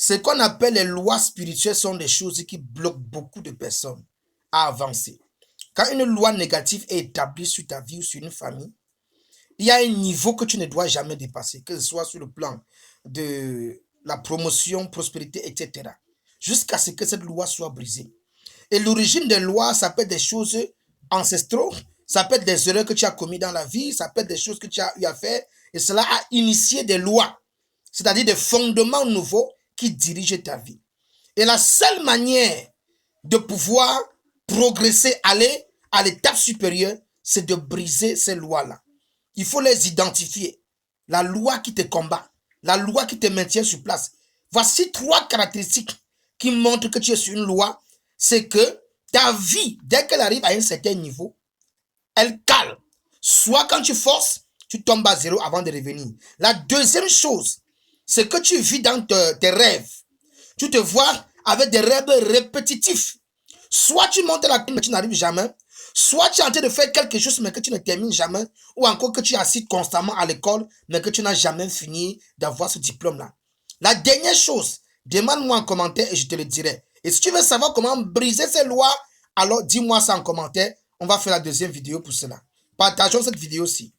Ce qu'on appelle les lois spirituelles sont des choses qui bloquent beaucoup de personnes à avancer. Quand une loi négative est établie sur ta vie ou sur une famille, il y a un niveau que tu ne dois jamais dépasser, que ce soit sur le plan de la promotion, prospérité, etc. Jusqu'à ce que cette loi soit brisée. Et l'origine des lois, ça peut être des choses ancestraux, ça peut être des erreurs que tu as commises dans la vie, ça peut être des choses que tu as eu à faire, et cela a initié des lois, c'est-à-dire des fondements nouveaux qui dirigent ta vie. Et la seule manière de pouvoir progresser, aller à l'étape supérieure, c'est de briser ces lois-là. Il faut les identifier. La loi qui te combat, la loi qui te maintient sur place. Voici 3 caractéristiques qui montrent que tu es sur une loi. C'est que ta vie, dès qu'elle arrive à un certain niveau, elle cale. Soit quand tu forces, tu tombes à zéro avant de revenir. La deuxième chose, c'est que tu vis dans tes rêves. Tu te vois avec des rêves répétitifs. Soit tu montes la clé mais tu n'arrives jamais, soit tu es en train de faire quelque chose mais que tu ne termines jamais, ou encore que tu assistes constamment à l'école mais que tu n'as jamais fini d'avoir ce diplôme-là. La dernière chose, demande-moi en commentaire et je te le dirai. Et si tu veux savoir comment briser ces lois, alors dis-moi ça en commentaire. On va faire la deuxième vidéo pour cela. Partageons cette vidéo-ci.